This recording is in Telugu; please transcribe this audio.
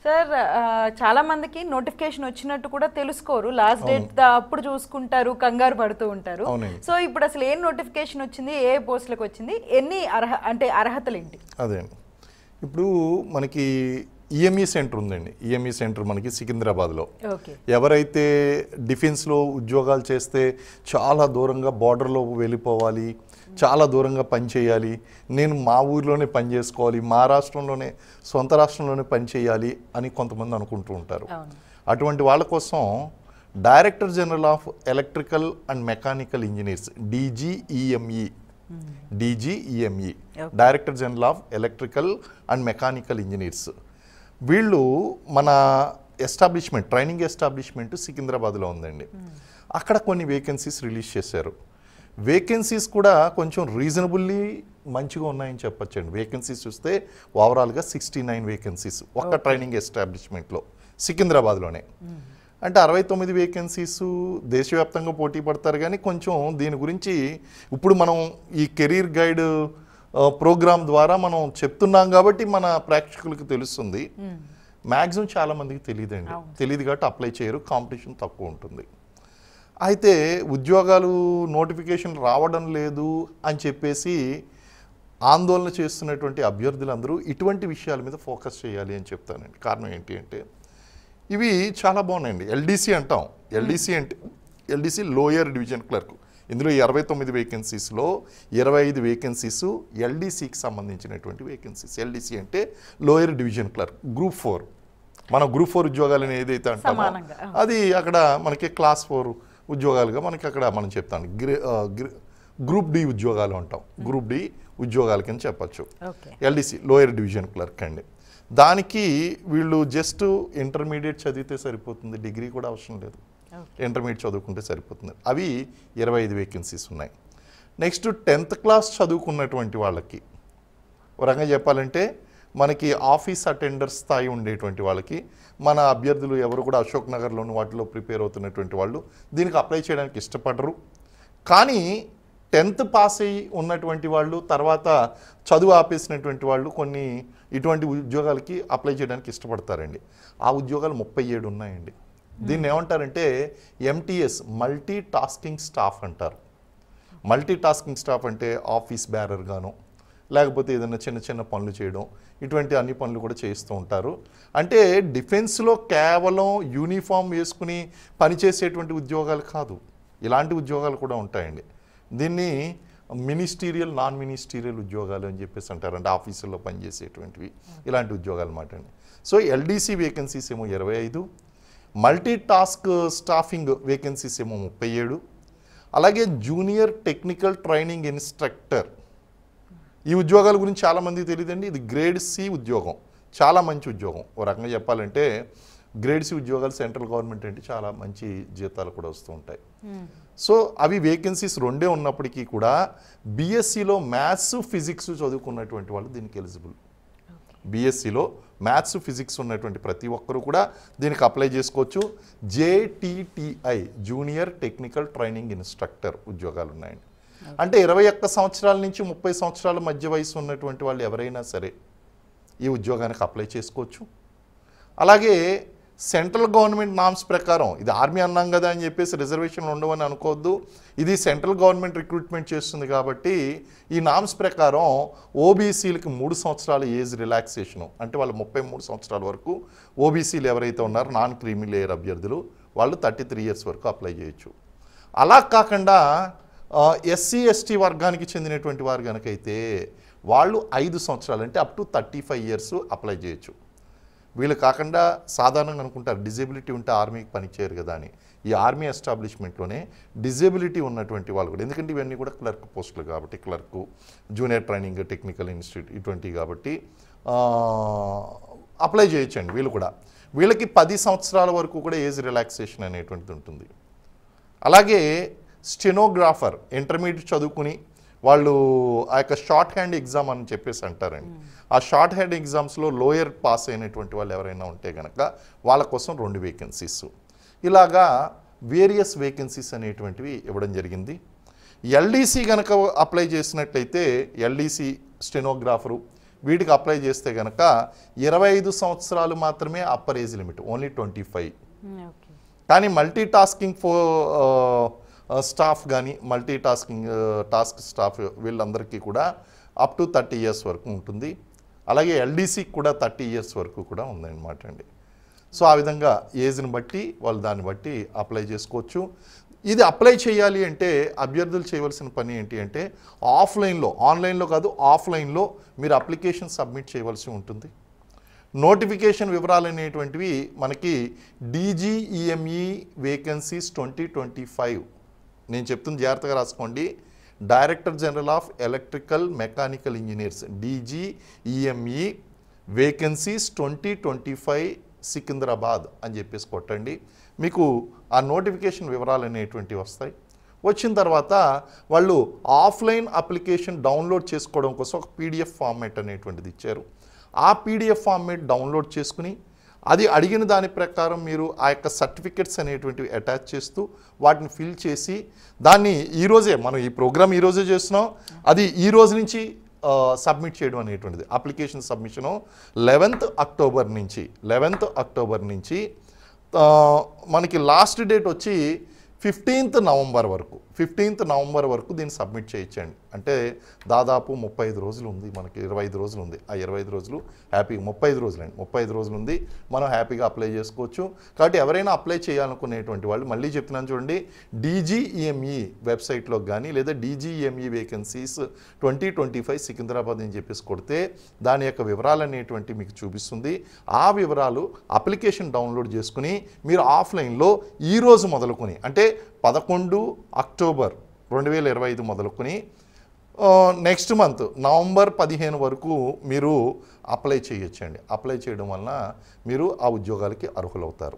సార్ చాలా మందికి నోటిఫికేషన్ వచ్చినట్టు కూడా తెలుసుకోరు, లాస్ట్ డేట్ అప్పుడు చూసుకుంటారు, కంగారు పడుతూ ఉంటారు. సో ఇప్పుడు అసలు ఏం నోటిఫికేషన్ వచ్చింది, ఏ పోస్టులకు వచ్చింది, ఎన్ని అర్హతలు ఏంటి? అదే ఇప్పుడు మనకి ఈఎంఈ సెంటర్ ఉందండి. ఈఎంఈ సెంటర్ మనకి సికింద్రాబాద్లో. ఎవరైతే డిఫెన్స్లో ఉద్యోగాలు చేస్తే చాలా దూరంగా బార్డర్లో వెళ్ళిపోవాలి, చాలా దూరంగా పని చేయాలి, నేను మా ఊరిలోనే పని చేసుకోవాలి, మా రాష్ట్రంలోనే సొంత రాష్ట్రంలోనే పని చేయాలి అని కొంతమంది అనుకుంటూ ఉంటారు. అటువంటి వాళ్ళ కోసం director general of electrical and mechanical engineers DGEME director general of electrical and mechanical engineers వీళ్ళు మన ఎస్టాబ్లిష్మెంట్, ట్రైనింగ్ ఎస్టాబ్లిష్మెంట్ సికింద్రాబాద్లో ఉందండి. అక్కడ కొన్ని వేకెన్సీస్ రిలీజ్ చేశారు. వేకెన్సీస్ కూడా కొంచెం రీజనబుల్లీ మంచిగా ఉన్నాయని చెప్పొచ్చండి. వేకెన్సీస్ చూస్తే ఓవరాల్గా 69 వేకెన్సీస్ ఒక్క ట్రైనింగ్ ఎస్టాబ్లిష్మెంట్లో సికింద్రాబాద్లోనే. అంటే 69 వేకెన్సీస్ దేశవ్యాప్తంగా పోటీ పడతారు. కానీ కొంచెం దీని గురించి ఇప్పుడు మనం ఈ కెరీర్ గైడ్ ప్రోగ్రామ్ ద్వారా మనం చెప్తున్నాం కాబట్టి మన ప్రేక్షకులకు తెలుస్తుంది. మ్యాక్సిమం చాలా మందికి తెలియదండి. తెలియదు కాబట్టి అప్లై చేయరు, కాంపిటీషన్ తక్కువ ఉంటుంది. అయితే ఉద్యోగాలు నోటిఫికేషన్ రావడం లేదు అని చెప్పేసి ఆందోళన చేస్తున్నటువంటి అభ్యర్థులందరూ ఇటువంటి విషయాల మీద ఫోకస్ చేయాలి అని చెప్తానండి. కారణం ఏంటి అంటే ఇవి చాలా బాగున్నాయండి. LDC అంటాం. LDC lower division clerk. ఇందులో 29 వేకెన్సీస్లో 25 వేకెన్సీస్ LDCకి సంబంధించినటువంటి వేకెన్సీస్. LDC అంటే లోయర్ డివిజన్ క్లర్క్, గ్రూప్ 4. మనం గ్రూప్ 4 ఉద్యోగాలని ఏదైతే అంటామో అది అక్కడ మనకి క్లాస్ 4 ఉద్యోగాలుగా మనకి అక్కడ మనం చెప్తాం. గ్రూప్ D ఉద్యోగాలు అంటాం. గ్రూప్ D ఉద్యోగాల కింద చెప్పచ్చు. LDC లోయర్ డివిజన్ క్లర్క్ అండి. దానికి వీళ్ళు జస్ట్ ఇంటర్మీడియట్ చదివితే సరిపోతుంది, డిగ్రీ కూడా అవసరం లేదు, ఇంటర్మీడియట్ చదువుకుంటే సరిపోతుంది. అవి 25 వేకెన్సీస్ ఉన్నాయి. నెక్స్ట్ 10th క్లాస్ చదువుకున్నటువంటి వాళ్ళకి ఒక రకంగా చెప్పాలంటే మనకి ఆఫీస్ అటెండర్ స్థాయి ఉండేటువంటి వాళ్ళకి మన అభ్యర్థులు ఎవరు కూడా అశోక్ నగర్లోని వాటిలో ప్రిపేర్ అవుతున్నటువంటి వాళ్ళు దీనికి అప్లై చేయడానికి ఇష్టపడరు. కానీ 10th పాస్ అయ్యి ఉన్నటువంటి వాళ్ళు తర్వాత చదువు ఆపేసినటువంటి వాళ్ళు కొన్ని ఇటువంటి ఉద్యోగాలకి అప్లై చేయడానికి ఇష్టపడతారండి. ఆ ఉద్యోగాలు 37 ఉన్నాయండి. దీన్ని ఏమంటారంటే MTS మల్టీ టాస్కింగ్ స్టాఫ్ అంటారు. మల్టీ టాస్కింగ్ స్టాఫ్ అంటే ఆఫీస్ బ్యారర్ గాను లేకపోతే ఏదైనా చిన్న చిన్న పనులు చేయడం, ఇటువంటి అన్ని పనులు కూడా చేస్తూ ఉంటారు. అంటే డిఫెన్స్లో కేవలం యూనిఫామ్ వేసుకుని పనిచేసేటువంటి ఉద్యోగాలు కాదు, ఇలాంటి ఉద్యోగాలు కూడా ఉంటాయండి. దీన్ని మినిస్టీరియల్, నాన్ మినిస్టీరియల్ ఉద్యోగాలు అని చెప్పేసి అంటారు. అంటే ఆఫీసుల్లో పనిచేసేటువంటివి ఇలాంటి ఉద్యోగాలు అన్నమాట అండి. సో LDC వేకెన్సీస్ ఏమో 25, మల్టీ టాస్క్ స్టాఫింగ్ వేకెన్సీస్ ఏమో 37, అలాగే జూనియర్ టెక్నికల్ ట్రైనింగ్ ఇన్స్ట్రక్టర్ ఈ ఉద్యోగాల గురించి చాలామందికి తెలియదండి. ఇది గ్రేడ్ C ఉద్యోగం, చాలా మంచి ఉద్యోగం. ఓ రకంగా చెప్పాలంటే గ్రేడ్ C ఉద్యోగాలు సెంట్రల్ గవర్నమెంట్ అంటే చాలా మంచి జీతాలు కూడా వస్తూ ఉంటాయి. సో అవి వేకెన్సీస్ 2 ఉన్నప్పటికీ కూడా BScలో మ్యాథ్స్ ఫిజిక్స్ చదువుకున్నటువంటి వాళ్ళు దీనికి ఎలిజిబుల్. BScలో మ్యాథ్స్ ఫిజిక్స్ ఉన్నటువంటి ప్రతి ఒక్కరూ కూడా దీనికి అప్లై చేసుకోవచ్చు. JTTI junior technical training instructor ఉద్యోగాలు ఉన్నాయండి. అంటే 21 సంవత్సరాల నుంచి 30 సంవత్సరాల మధ్య వయసు ఉన్నటువంటి వాళ్ళు ఎవరైనా సరే ఈ ఉద్యోగానికి అప్లై చేసుకోవచ్చు. అలాగే సెంట్రల్ గవర్నమెంట్ నామ్స్ ప్రకారం, ఇది ఆర్మీ అన్నాం కదా అని చెప్పేసి రిజర్వేషన్లు ఉండవని అనుకోవద్దు, ఇది సెంట్రల్ గవర్నమెంట్ రిక్రూట్మెంట్ చేస్తుంది కాబట్టి ఈ నామ్స్ ప్రకారం OBCలకి 3 సంవత్సరాల ఏజ్ రిలాక్సేషను, అంటే వాళ్ళు 33 సంవత్సరాల వరకు OBCలు ఎవరైతే ఉన్నారో నాన్ క్రీమీ లేయర్ అభ్యర్థులు వాళ్ళు 33 ఇయర్స్ వరకు అప్లై చేయొచ్చు. అలా కాకుండా SC ST వర్గానికి చెందినటువంటి వారు కనుకైతే వాళ్ళు 5 సంవత్సరాలు అంటే అప్ టు 35 ఇయర్స్ అప్లై చేయొచ్చు. వీళ్ళు కాకుండా సాధారణంగా అనుకుంటారు డిజేబిలిటీ ఉంటే ఆర్మీకి పనిచేయరు కదా అని. ఈ ఆర్మీ ఎస్టాబ్లిష్మెంట్లోనే డిజేబిలిటీ ఉన్నటువంటి వాళ్ళు కూడా, ఎందుకంటే ఇవన్నీ కూడా క్లర్క్ పోస్టులు కాబట్టి, clerk, junior training technical institute ఇటువంటివి కాబట్టి అప్లై చేయొచ్చండి వీళ్ళు కూడా. వీళ్ళకి 10 సంవత్సరాల వరకు కూడా ఏజ్ రిలాక్సేషన్ అనేటువంటిది ఉంటుంది. అలాగే స్టెనోగ్రాఫర్ ఇంటర్మీడియట్ చదువుకుని వాళ్ళు ఆ యొక్క షార్ట్ హ్యాండ్ ఎగ్జామ్ అని చెప్పేసి అంటారండి. ఆ షార్ట్ హ్యాండ్ ఎగ్జామ్స్లో లోయర్ పాస్ అయినటువంటి వాళ్ళు ఎవరైనా ఉంటే కనుక వాళ్ళ కోసం 2 వేకెన్సీస్, ఇలాగా వేరియస్ వేకెన్సీస్ అనేటువంటివి ఇవ్వడం జరిగింది. LDC కనుక అప్లై చేసినట్లయితే LDC స్టెనోగ్రాఫరు వీటికి అప్లై చేస్తే కనుక 25 సంవత్సరాలు మాత్రమే అప్పర్ ఏజ్ లిమిట్, ఓన్లీ 25. కానీ మల్టీ టాస్కింగ్ స్టాఫ్ కానీ టాస్క్ స్టాఫ్ వీళ్ళందరికీ కూడా అప్ టు 30 years వరకు ఉంటుంది. అలాగే ఎల్డీసీకి కూడా 30 years వరకు కూడా ఉందన్నమాట అండి. సో ఆ విధంగా ఏజ్ని బట్టి వాళ్ళు దాన్ని బట్టి అప్లై చేసుకోవచ్చు. ఇది అప్లై చేయాలి అంటే అభ్యర్థులు చేయవలసిన పని ఏంటి అంటే ఆఫ్లైన్లో, ఆన్లైన్లో కాదు, ఆఫ్లైన్లో మీరు అప్లికేషన్ సబ్మిట్ చేయవలసి ఉంటుంది. నోటిఫికేషన్ వివరాలు అనేటువంటివి మనకి DGEME వేకెన్సీస్ 2025, నేను చెప్తుంది జాగ్రత్తగా రాసుకోండి, director general of electrical mechanical engineers DGEME vacancies 2025 Secunderabad అని చెప్పేసి కొట్టండి. మీకు ఆ నోటిఫికేషన్ వివరాలు అనేటువంటివి వస్తాయి. వచ్చిన తర్వాత వాళ్ళు ఆఫ్లైన్ అప్లికేషన్ డౌన్లోడ్ చేసుకోవడం కోసం ఒక PDF ఫార్మాట్ అనేటువంటిది ఇచ్చారు. ఆ PDF ఫార్మాట్ డౌన్లోడ్ చేసుకుని అది అడిగిన దాని ప్రకారం మీరు ఆ యొక్క సర్టిఫికెట్స్ అనేటువంటివి అటాచ్ చేస్తూ వాటిని ఫిల్ చేసి దాన్ని ఈరోజే, మనం ఈ ప్రోగ్రామ్ ఈరోజే చేస్తున్నాం, అది ఈ రోజు నుంచి సబ్మిట్ చేయడం అనేటువంటిది. అప్లికేషన్ సబ్మిషను 11th అక్టోబర్ నుంచి మనకి లాస్ట్ డేట్ వచ్చి 15th నవంబర్ వరకు దీన్ని సబ్మిట్ చేయించండి. అంటే దాదాపు 35 రోజులు ఉంది, మనకి 25 రోజులు ఉంది. ఆ 25 రోజులు హ్యాపీగా 35 రోజులు ఉంది, మనం హ్యాపీగా అప్లై చేసుకోవచ్చు. కాబట్టి ఎవరైనా అప్లై చేయాలనుకునేటువంటి వాళ్ళు మళ్ళీ చెప్తున్నాను చూడండి, DGEME వెబ్సైట్లో కానీ లేదా DGEME వేకెన్సీస్ 2025 సికింద్రాబాద్ అని చెప్పేసి కొడితే దాని యొక్క వివరాలు అనేటువంటి మీకు చూపిస్తుంది. ఆ వివరాలు అప్లికేషన్ డౌన్లోడ్ చేసుకుని మీరు ఆఫ్లైన్లో ఈరోజు మొదలుకొని, అంటే 11 అక్టోబర్ 2025 మొదలుకొని నెక్స్ట్ మంత్ నవంబర్ 15 వరకు మీరు అప్లై చేయొచ్చండి. అప్లై చేయడం వలన మీరు ఆ ఉద్యోగాలకి అర్హులవుతారు.